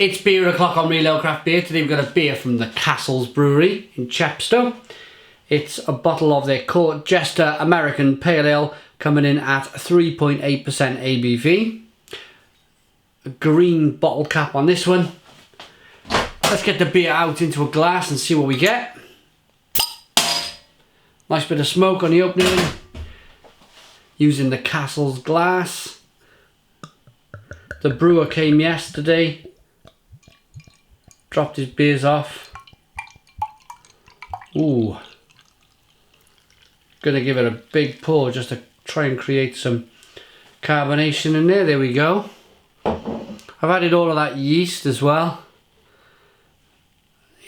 It's beer o'clock on Real Ale Craft Beer. Today we've got a beer from the Castles Brewery in Chepstow. It's a bottle of their Jester American Pale Ale coming in at 3.8% ABV. A green bottle cap on this one. Let's get the beer out into a glass and see what we get. Nice bit of smoke on the opening. Using the Castles glass. The brewer came yesterday. Dropped his beers off. Ooh. Gonna give it a big pour just to try and create some carbonation in there. There we go. I've added all of that yeast as well.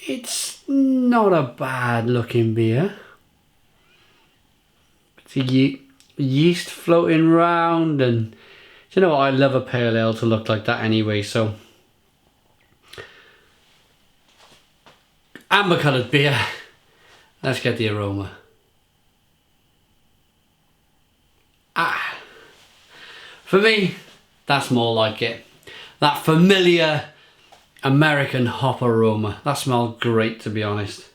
It's not a bad looking beer. It's a yeast floating round, and you know what, I love a pale ale to look like that anyway, so amber coloured beer. Let's get the aroma. For me, that's more like it. That familiar American hop aroma. That smells great, to be honest.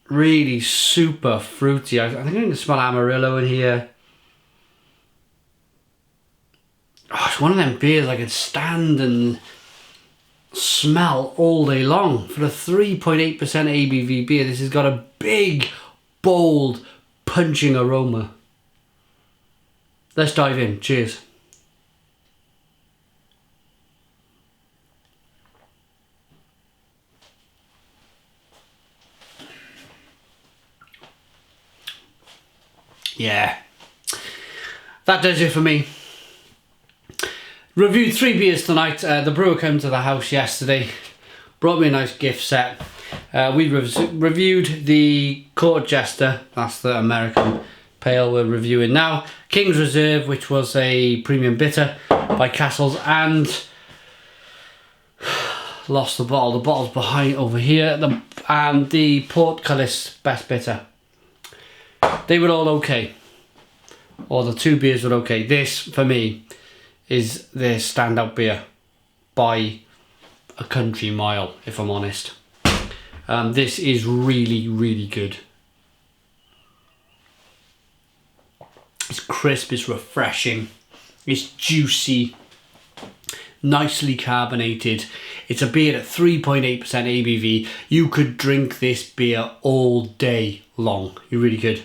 Really super fruity. I think I can smell Amarillo in here. Oh, it's one of them beers I could stand and smell all day long. For a 3.8% ABV beer, this has got a big, bold, punching aroma. Let's dive in. Cheers. Yeah, that does it for me. Reviewed 3 beers tonight. The brewer came to the house yesterday, brought me a nice gift set. We reviewed the Jester, that's the American pale we're reviewing now. King's Reserve, which was a premium bitter by Castles, and lost the bottle. The bottle's behind over here. And the Portcullis Best Bitter. They were all okay. Or the 2 beers were okay. This, for me, is their standout beer by a country mile, if I'm honest. This is really, really good. It's crisp, it's refreshing, it's juicy, nicely carbonated. It's a beer at 3.8% ABV. You could drink this beer all day long. You really could.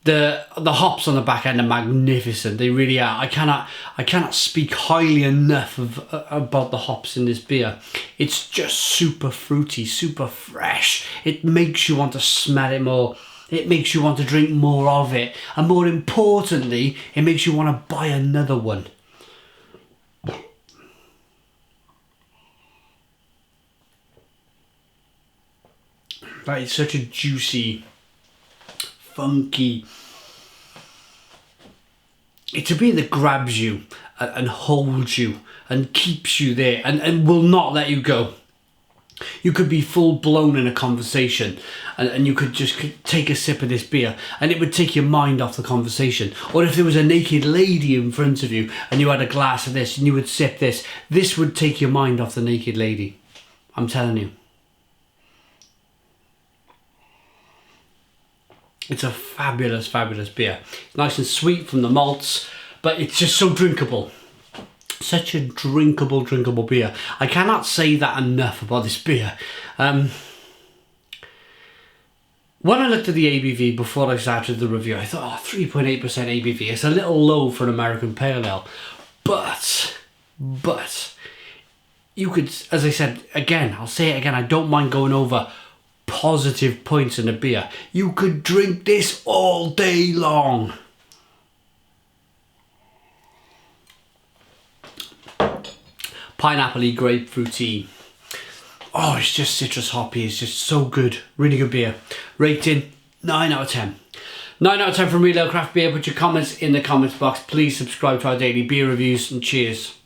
The hops on the back end are magnificent. They really are. I cannot speak highly enough about the hops in this beer. It's just super fruity, super fresh. It makes you want to smell it more. It makes you want to drink more of it. And more importantly, it makes you want to buy another one. That is such a juicy, funky. It's a beer that grabs you and holds you and keeps you there and will not let you go. You could be full blown in a conversation and you could just take a sip of this beer and it would take your mind off the conversation. Or if there was a naked lady in front of you and you had a glass of this and you would sip this, this would take your mind off the naked lady. I'm telling you. It's a fabulous, fabulous beer. Nice and sweet from the malts, but it's just so drinkable. Such a drinkable beer. I cannot say that enough about this beer. When I looked at the ABV before I started the review, I thought, 3.8% ABV. It's a little low for an American pale ale. But, you could, as I said, again, I'll say it again, I don't mind going over positive points in a beer. You could drink this all day long. Pineapple-y, grapefruity. Oh, it's just citrus hoppy. It's just so good. Really good beer. Rating 9 out of 10. 9 out of 10 from Real Ale Craft Beer. Put your comments in the comments box. Please subscribe to our daily beer reviews and cheers.